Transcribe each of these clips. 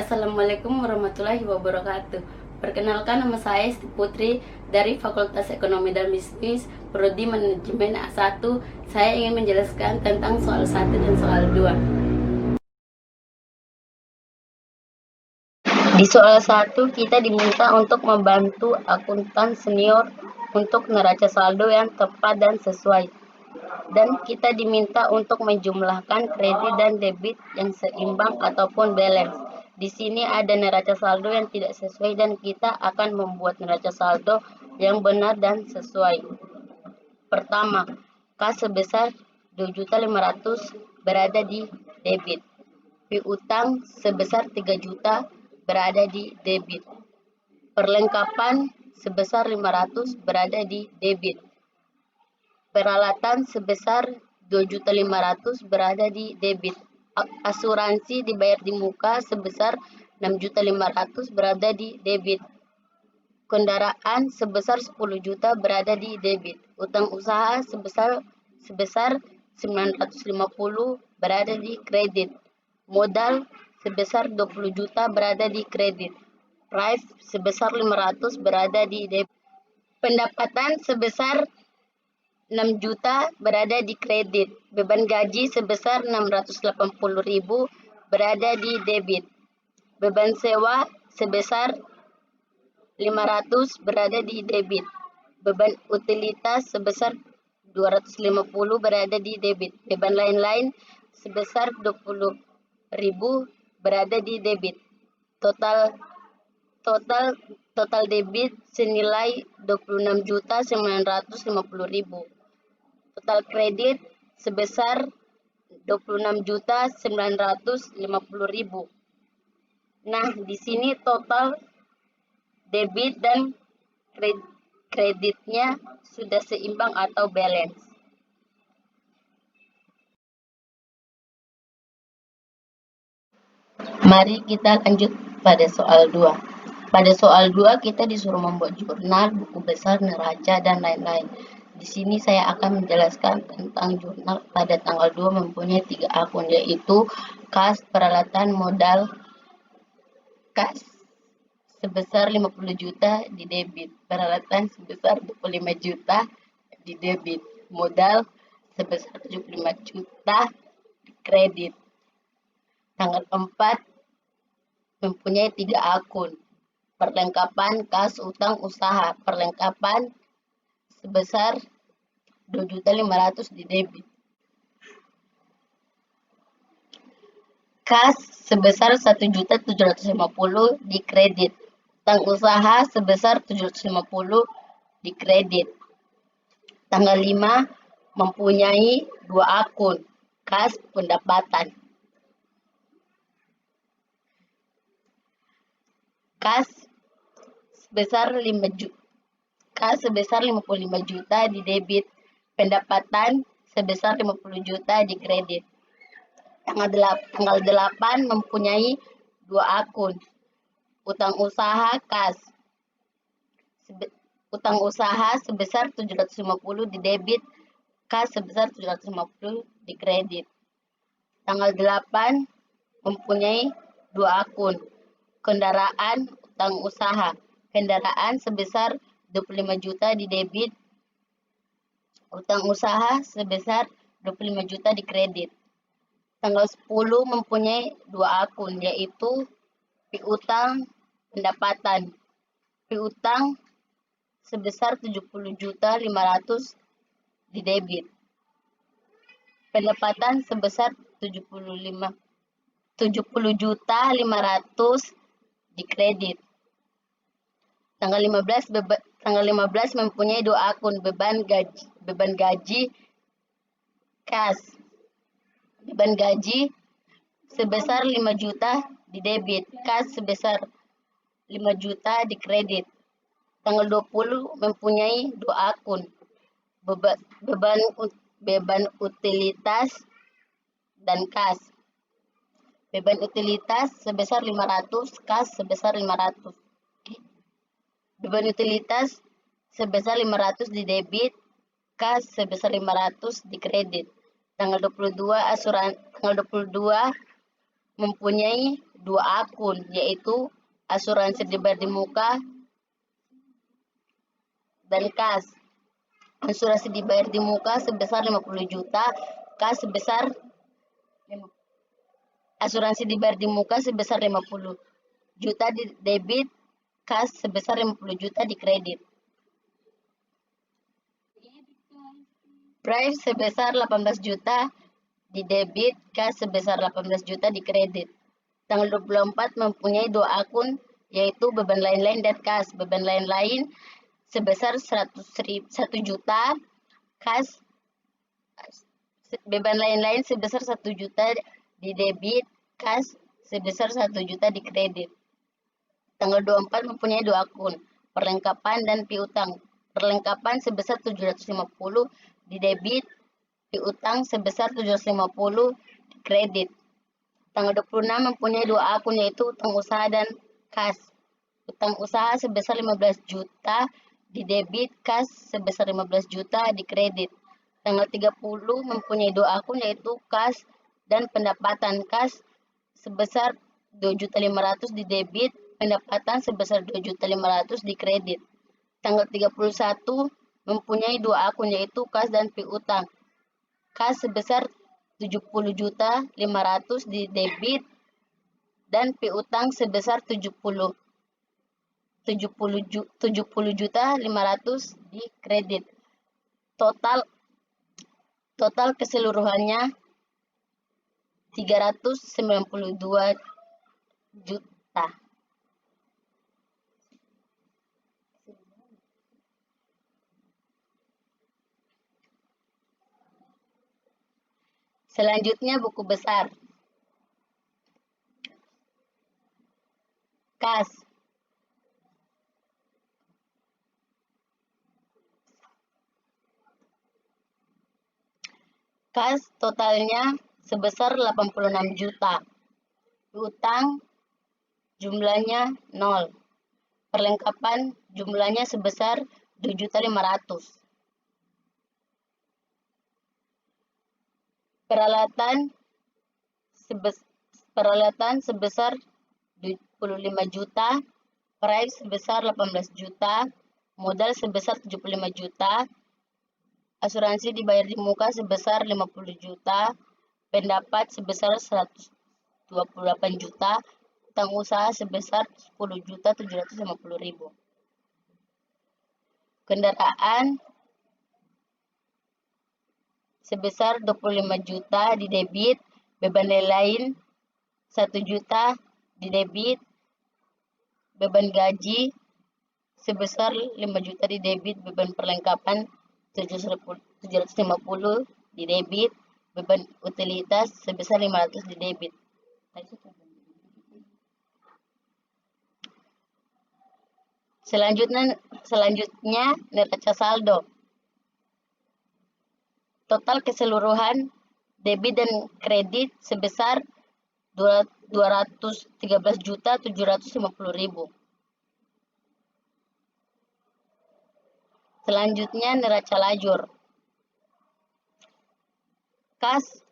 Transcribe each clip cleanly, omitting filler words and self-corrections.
Assalamualaikum warahmatullahi wabarakatuh. Perkenalkan, nama saya Siti Putri dari Fakultas Ekonomi dan Bisnis, Prodi Manajemen A1. Saya ingin menjelaskan tentang soal 1 dan soal 2. Di soal 1 kita diminta untuk membantu akuntan senior untuk neraca saldo yang tepat dan sesuai. Dan kita diminta untuk menjumlahkan kredit dan debit yang seimbang ataupun balance. Di sini ada neraca saldo yang tidak sesuai dan kita akan membuat neraca saldo yang benar dan sesuai. Pertama, kas sebesar 2.500.000 berada di debit. Piutang sebesar 3 juta berada di debit. Perlengkapan sebesar 500 berada di debit. Peralatan sebesar 2.500.000 berada di debit. Asuransi dibayar di muka sebesar 6.500.000 berada di debit. Kendaraan sebesar 10 juta berada di debit. Utang usaha sebesar 950 berada di kredit. Modal sebesar 20 juta berada di kredit. Price sebesar 500 berada di debit. Pendapatan sebesar 6 juta berada di kredit. Beban gaji sebesar 680.000 berada di debit. Beban sewa sebesar 500 berada di debit. Beban utilitas sebesar 250 berada di debit. Beban lain-lain sebesar 20.000 berada di debit. Total debit senilai 26.950.000. Total kredit sebesar 26.950.000. Nah, di sini total debit dan kreditnya sudah seimbang atau balance. Mari kita lanjut pada soal 2. Pada soal 2 kita disuruh membuat jurnal, buku besar, neraca, dan lain-lain. Di sini saya akan menjelaskan tentang jurnal. Pada tanggal 2 mempunyai 3 akun, yaitu kas, peralatan, modal. Kas sebesar 50 juta di debit, peralatan sebesar 25 juta di debit, modal sebesar 75 juta di kredit. Tanggal 4 mempunyai 3 akun. Perlengkapan, kas, utang usaha. Perlengkapan sebesar 2.500.000 di debit. Kas sebesar 1.750.000 di kredit. Utang usaha sebesar 750 di kredit. Tanggal 5 mempunyai 2 akun. Kas pendapatan. Kas sebesar 55 juta di debit. Pendapatan sebesar 50 juta di kredit. Tanggal 8 mempunyai 2 akun. Utang usaha kas. Utang usaha sebesar 750 di debit. Kas sebesar 750 di kredit. Tanggal 8 mempunyai 2 akun. Kendaraan, utang usaha. Kendaraan sebesar 25 juta di debit. Utang usaha sebesar 25 juta di kredit. Tanggal 10 mempunyai 2 akun, yaitu piutang, pendapatan. Piutang sebesar 70.500.000 di debit. Pendapatan sebesar 70.500.000 di kredit. Tanggal 15 mempunyai 2 akun, beban gaji kas. Beban gaji sebesar 5 juta di debit, kas sebesar 5 juta di kredit. Tanggal 20 mempunyai 2 akun, beban utilitas dan kas. Beban utilitas sebesar 500, kas sebesar 500. Beban utilitas sebesar 500 di debit, kas sebesar 500 di kredit. Tanggal 22 mempunyai dua akun, yaitu asuransi dibayar di muka dan kas. Asuransi dibayar di muka sebesar 50 juta, kas sebesar asuransi dibayar di muka sebesar 50 juta di debit, kas sebesar 50 juta di kredit. Price sebesar 18 juta di debit, kas sebesar 18 juta di kredit. Tanggal 24 mempunyai dua akun, yaitu beban lain-lain dan kas. Beban lain-lain sebesar 1 juta, kas beban lain-lain sebesar 1 juta di debit, kas sebesar 1 juta di kredit. Tanggal 24 mempunyai dua akun, perlengkapan dan piutang. Perlengkapan sebesar 750 di debit, piutang sebesar 750 di kredit. Tanggal 26 mempunyai dua akun, yaitu utang usaha dan kas. Utang usaha sebesar 15 juta di debit, kas sebesar 15 juta di kredit. Tanggal 30 mempunyai dua akun, yaitu kas dan pendapatan. Kas sebesar 2.500.000 di debit, pendapatan sebesar 2.500.000 di kredit. Tanggal 31 mempunyai dua akun, yaitu kas dan piutang. Kas sebesar 70.500.000 di debit dan piutang sebesar 70.500.000 di kredit. Total keseluruhannya 392 juta. Selanjutnya buku besar. Kas. Kas totalnya sebesar 86 juta. Utang jumlahnya 0. Perlengkapan jumlahnya sebesar 2.500.000. Peralatan sebesar 25 juta, price sebesar 18 juta, modal sebesar 75 juta, asuransi dibayar di muka sebesar 50 juta, pendapat sebesar 128 juta, utang usaha sebesar 10.750.000. Kendaraan sebesar 25 juta di debit, beban lain 1 juta di debit, beban gaji sebesar 5 juta di debit, beban perlengkapan 750 di debit, beban utilitas sebesar 500 di debit. Selanjutnya neraca saldo. Total keseluruhan debit dan kredit sebesar 213.750.000. Selanjutnya neraca lajur. Kas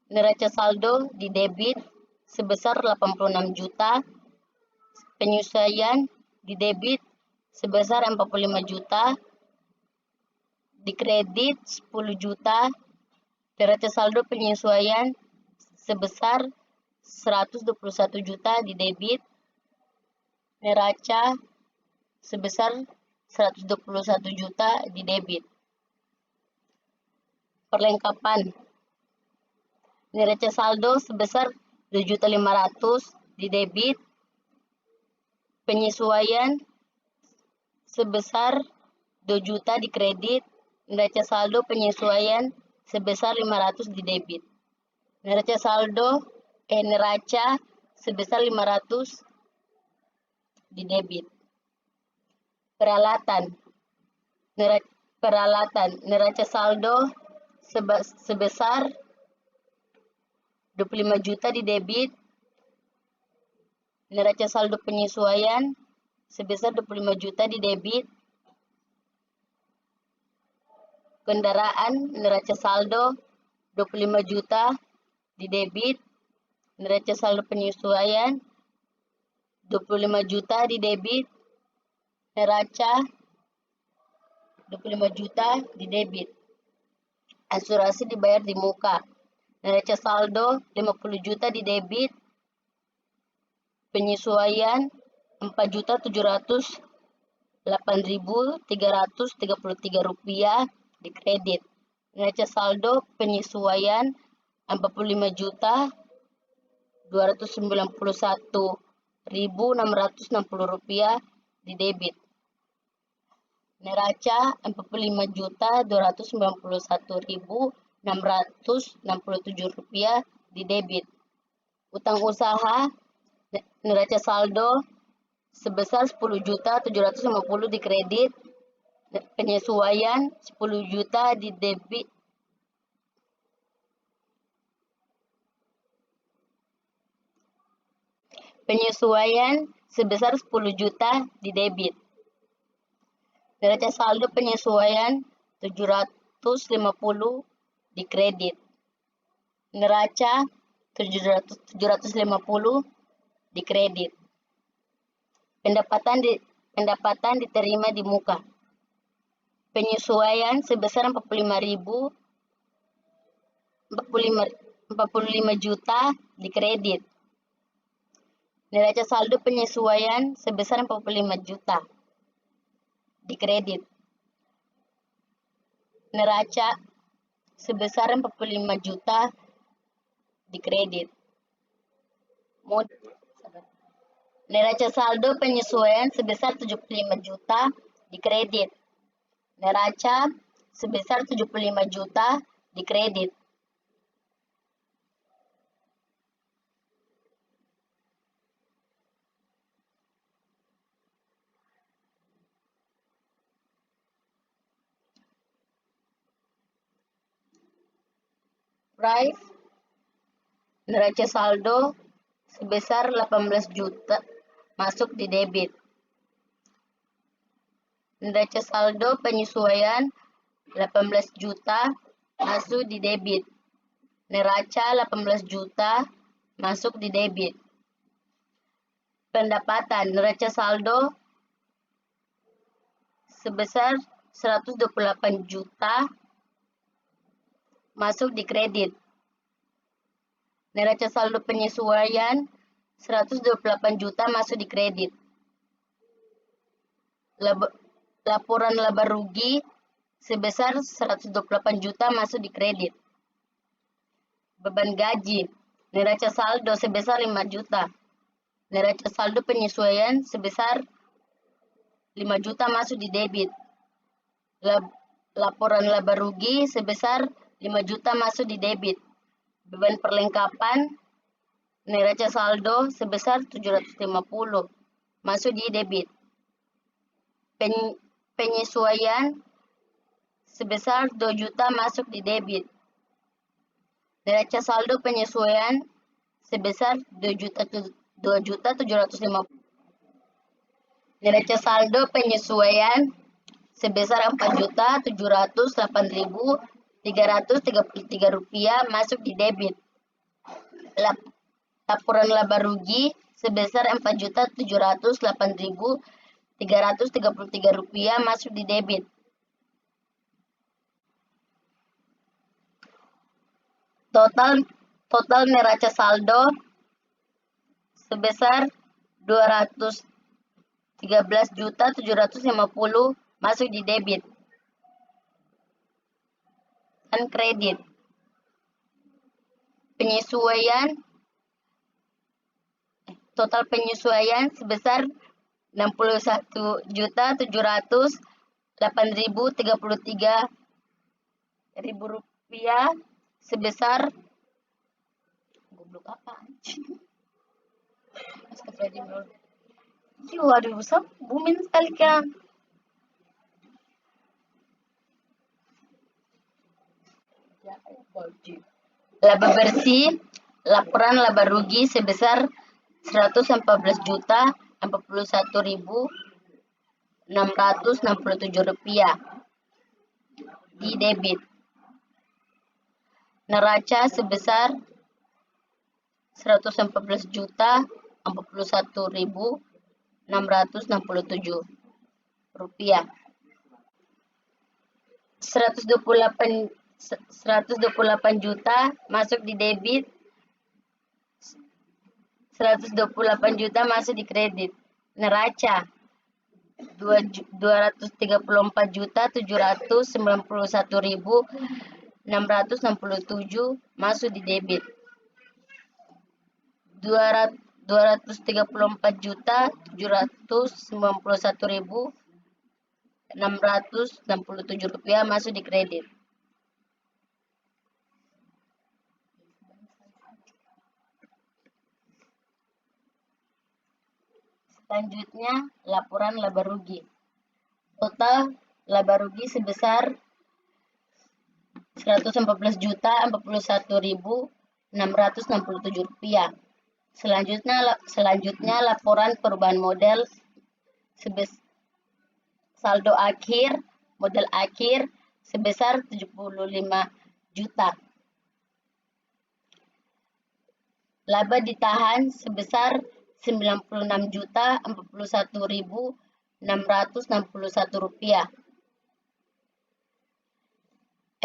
neraca saldo di debit sebesar 86 juta, penyesuaian di debit sebesar 45 juta, di kredit 10 juta, neraca saldo penyesuaian sebesar 121 juta di debit, neraca sebesar 121 juta di debit. Perlengkapan neraca saldo sebesar 2.500.000 di debit, penyesuaian sebesar 2 juta di kredit, neraca saldo penyesuaian sebesar 500 di debit. Neraca sebesar 500 di debit. Peralatan neraca saldo sebesar 25 juta di debit, neraca saldo penyesuaian sebesar 25 juta di debit. Kendaraan neraca saldo 25 juta di debit, Neraca saldo penyesuaian 25 juta di debit, neraca 25 juta di debit. Asuransi dibayar di muka. Neraca saldo 50 juta di debit, penyesuaian 4.708.333 rupiah di kredit. Neraca saldo penyesuaian 45 juta 291.660 rupiah di debit. Neraca 45 juta 291.667 rupiah di debit. Utang usaha neraca saldo sebesar 10 juta 750 di kredit, penyesuaian 10 juta di debit. Penyesuaian sebesar 10 juta di debit. Neraca saldo penyesuaian 750 di kredit. Neraca 750 di kredit. Pendapatan diterima di muka. Penyesuaian sebesar 45 juta di kredit. Neraca saldo penyesuaian sebesar 45 juta di kredit. Neraca sebesar 45 juta di kredit. Neraca saldo penyesuaian sebesar 75 juta di kredit. Neraca sebesar 75 juta di kredit. Price neraca saldo sebesar 18 juta masuk di debit. Neraca saldo penyesuaian 18 juta masuk di debit. Neraca 18 juta masuk di debit. Pendapatan neraca saldo sebesar 128 juta masuk di kredit. Neraca saldo penyesuaian 128 juta masuk di kredit. Laporan laba rugi sebesar 128 juta masuk di kredit. Beban gaji neraca saldo sebesar 5 juta. Neraca saldo penyesuaian sebesar 5 juta masuk di debit. Laporan laba rugi sebesar 5 juta masuk di debit. Beban perlengkapan neraca saldo sebesar 750 masuk di debit. Penyesuaian sebesar 2 juta masuk di debit. Neraca saldo penyesuaian sebesar 2.750. Neraca saldo penyesuaian sebesar 4.708.333 rupiah masuk di debit. Laporan laba rugi sebesar 4.708.333 rupiah masuk di debit. Total neraca saldo sebesar 213.750 masuk di debit dan kredit. Total penyesuaian sebesar 61.708.033 rupiah sebesar goblok apa? Waduh, booming sekali kan. Laba bersih, laporan laba rugi sebesar 114.041.667 rupiah di debit. Neraca sebesar 114.041.667 rupiah. 128 juta masuk di debit, 128 juta masuk di kredit. Neraca 234.791.667 masuk di debit. 234.791.667 rupiah masuk di kredit. Selanjutnya, laporan laba rugi. Total laba rugi sebesar 114.041.667 rupiah. Selanjutnya laporan perubahan modal saldo akhir modal akhir sebesar 75 juta. Laba ditahan sebesar 96.041.661 rupiah.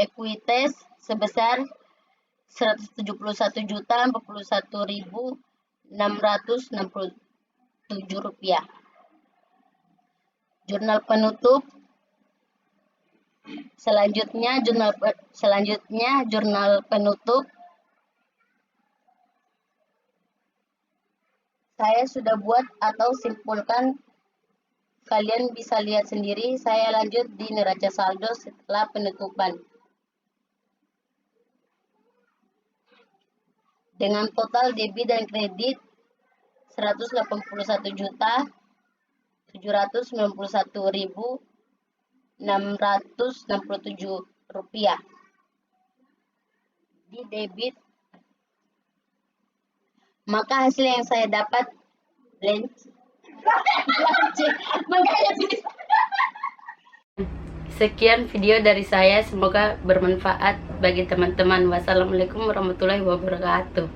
Ekuitas sebesar 171.041.667 rupiah. Jurnal penutup. Selanjutnya jurnal penutup. Saya sudah buat atau simpulkan, kalian bisa lihat sendiri. Saya lanjut di neraca saldo setelah penutupan. Dengan total debit dan kredit 181.791.667 rupiah. Di debit, maka hasil yang saya dapat Sekian video dari saya, semoga bermanfaat bagi teman-teman. Wassalamualaikum warahmatullahi wabarakatuh.